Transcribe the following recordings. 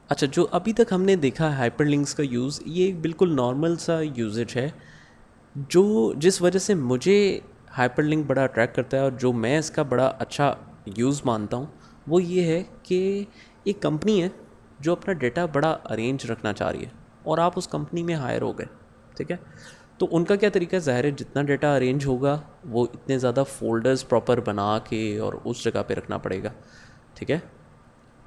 अच्छा, जो अभी तक हमने देखा है हाइपरलिंक्स का यूज़, ये एक बिल्कुल नॉर्मल सा यूजेज है, जो जिस वजह से मुझे हाइपरलिंक बड़ा अट्रैक्ट करता है और जो मैं इसका बड़ा अच्छा यूज़ मानता हूँ, वो ये है कि एक कंपनी है जो अपना डेटा बड़ा अरेंज रखना चाह रही है और आप उस कंपनी में हायर हो गए, ठीक है। तो उनका क्या तरीका है, ज़ाहिर है जितना डेटा अरेंज होगा वो इतने ज़्यादा फोल्डर्स प्रॉपर बना के और उस जगह पे रखना पड़ेगा, ठीक है।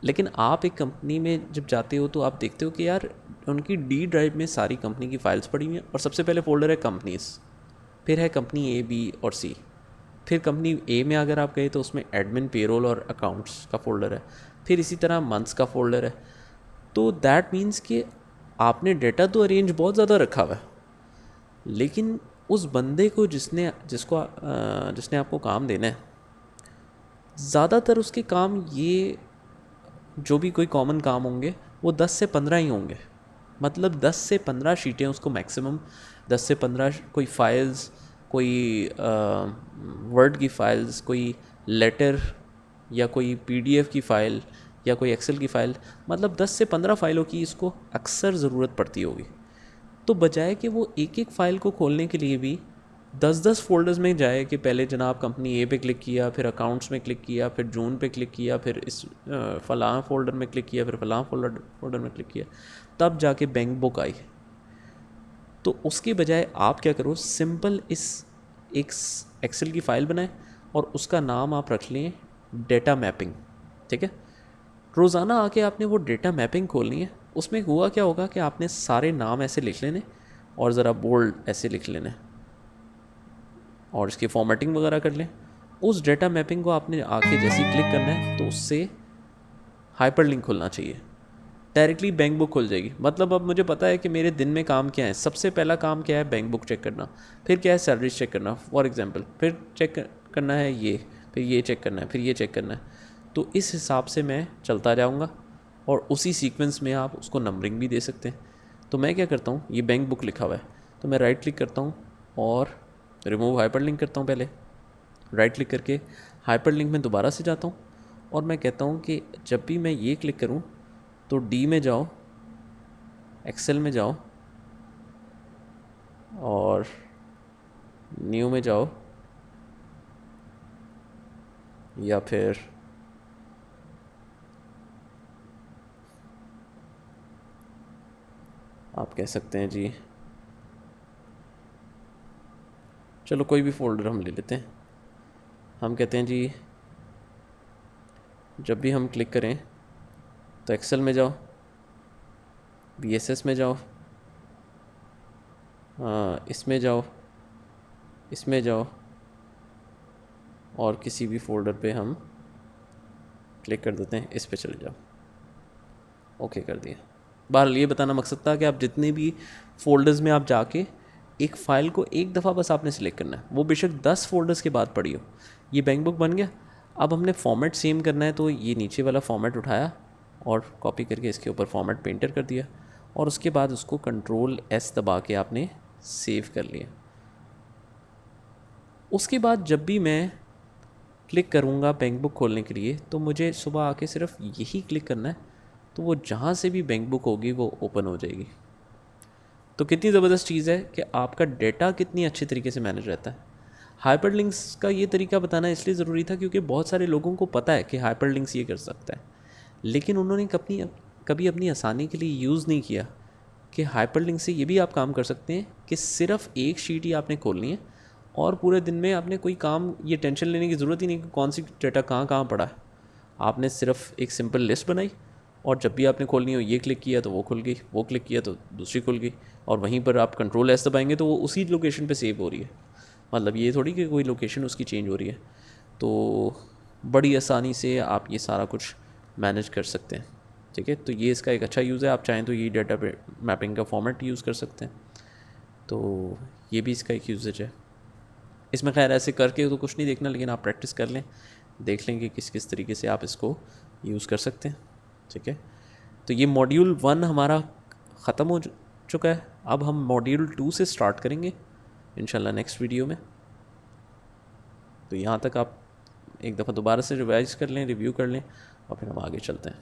लेकिन आप एक कंपनी में जब जाते हो तो आप देखते हो कि यार उनकी डी ड्राइव में सारी कंपनी की फ़ाइल्स पड़ी हुई हैं और सबसे पहले फ़ोल्डर है कंपनीज़, फिर है कंपनी ए, बी और सी। फिर कंपनी ए में अगर आप गए तो उसमें एडमिन, पेरोल और अकाउंट्स का फ़ोल्डर है। फिर इसी तरह मंथ्स का फ़ोल्डर है। तो दैट मीन्स कि आपने डेटा तो अरेंज बहुत ज़्यादा रखा हुआ है, लेकिन उस बंदे को जिसने आपको काम देना है, ज़्यादातर उसके काम ये जो भी कोई कॉमन काम होंगे वो 10 से 15 ही होंगे। मतलब 10 से 15 शीटें उसको मैक्सिमम, 10 से 15 कोई फाइल्स, कोई वर्ड की फ़ाइल्स, कोई लेटर या कोई पीडीएफ की फ़ाइल या कोई एक्सेल की फ़ाइल, मतलब 10 से 15 फ़ाइलों की इसको अक्सर ज़रूरत पड़ती होगी। तो बजाय कि वो एक एक फ़ाइल को खोलने के लिए भी 10-10 फ़ोल्डर्स में जाए कि पहले जनाब कंपनी ए पे क्लिक किया, फिर अकाउंट्स में क्लिक किया, फिर जून पे क्लिक किया, फिर इस फ़लाँ फ़ोल्डर में क्लिक किया, फिर फ़लाँ फ़ोल्डर में क्लिक किया, तब जाके बैंक बुक आई। तो उसके बजाय आप क्या करो, सिंपल इस एक एक्सेल की फ़ाइल बनाएं और उसका नाम आप रख लें डेटा मैपिंग, ठीक है। रोज़ाना आके आपने वो डेटा मैपिंग खोलनी है। उसमें हुआ क्या होगा कि आपने सारे नाम ऐसे लिख लेने और ज़रा बोल्ड ऐसे लिख लेने और इसकी फॉर्मेटिंग वगैरह कर लें। उस डेटा मैपिंग को आपने आके जैसे ही क्लिक करना है तो उससे हाइपर लिंक खुलना चाहिए, डायरेक्टली बैंक बुक खुल जाएगी। मतलब अब मुझे पता है कि मेरे दिन में काम क्या है। सबसे पहला काम क्या है, बैंक बुक चेक करना, फिर क्या है सैलरीज चेक करना फॉर एग्जांपल, फिर चेक करना है ये, फिर ये चेक करना है, फिर ये चेक करना है। तो इस हिसाब से मैं चलता जाऊँगा और उसी सीक्वेंस में आप उसको नंबरिंग भी दे सकते हैं। तो मैं क्या करता हूँ, ये बैंक बुक लिखा हुआ है तो मैं राइट क्लिक करता हूँ और रिमूव हाइपर लिंक करता हूँ। पहले राइट क्लिक करके हाइपर लिंक में दोबारा से जाता हूँ और मैं कहता हूँ कि जब भी मैं ये क्लिक करूँ तो डी में जाओ, एक्सेल में जाओ और न्यू में जाओ, या फिर आप कह सकते हैं जी, चलो कोई भी फोल्डर हम ले लेते हैं। हम कहते हैं जी जब भी हम क्लिक करें तो एक्सेल में जाओ, बीएसएस में जाओ, इसमें जाओ, इसमें जाओ और किसी भी फोल्डर पे हम क्लिक कर देते हैं, इस पे चले जाओ, ओके कर दिया। बहरहाल ये बताना मकसद था कि आप जितने भी फोल्डर्स में आप जाके एक फ़ाइल को एक दफ़ा बस आपने सिलेक्ट करना है, वो बेशक 10 फोल्डर्स के बाद पड़ी हो। ये बैंक बुक बन गया। अब हमने फॉर्मेट सेम करना है तो ये नीचे वाला फॉर्मेट उठाया और कॉपी करके इसके ऊपर फॉर्मेट पेंटर कर दिया और उसके बाद उसको कंट्रोल एस दबा के आपने सेव कर लिया। उसके बाद जब भी मैं क्लिक करूँगा बैंक बुक खोलने के लिए तो मुझे सुबह आके सिर्फ यही क्लिक करना है, तो वो जहाँ से भी बैंक बुक होगी वो ओपन हो जाएगी। तो कितनी ज़बरदस्त चीज़ है कि आपका डेटा कितनी अच्छी तरीके से मैनेज रहता है। हाइपरलिंक्स का ये तरीका बताना इसलिए ज़रूरी था क्योंकि बहुत सारे लोगों को पता है कि हाइपरलिंक्स ये कर सकता है, लेकिन उन्होंने कभी अपनी आसानी के लिए यूज़ नहीं किया कि हाइपरलिंक से ये भी आप काम कर सकते हैं कि सिर्फ एक शीट ही आपने खोलनी है और पूरे दिन में आपने कोई काम, ये टेंशन लेने की ज़रूरत ही नहीं कि कौन सी डेटा कहाँ कहाँ पड़ा है। आपने सिर्फ एक सिंपल लिस्ट बनाई और जब भी आपने खोलनी हो ये क्लिक किया तो वो खुल गई, वो क्लिक किया तो दूसरी खुल गई और वहीं पर आप कंट्रोल एस दबाएंगे तो वो उसी लोकेशन पे सेव हो रही है। मतलब ये थोड़ी कि कोई लोकेशन उसकी चेंज हो रही है। तो बड़ी आसानी से आप ये सारा कुछ मैनेज कर सकते हैं, ठीक है। तो ये इसका एक अच्छा यूज़ है। आप चाहें तो ये डेटा मैपिंग का फॉर्मेट यूज़ कर सकते हैं। तो ये भी इसका एक यूजेज है। इसमें खैर ऐसे करके तो कुछ नहीं देखना, लेकिन आप प्रैक्टिस कर लें, देख लें कि किस किस तरीके से आप इसको यूज़ कर सकते हैं, ठीक है। तो ये मॉड्यूल 1 हमारा ख़त्म हो चुका है। अब हम मॉड्यूल 2 से स्टार्ट करेंगे इंशाल्लाह नेक्स्ट वीडियो में। तो यहाँ तक आप एक दफ़ा दोबारा से रिवाइज कर लें, रिव्यू कर लें और फिर हम आगे चलते हैं।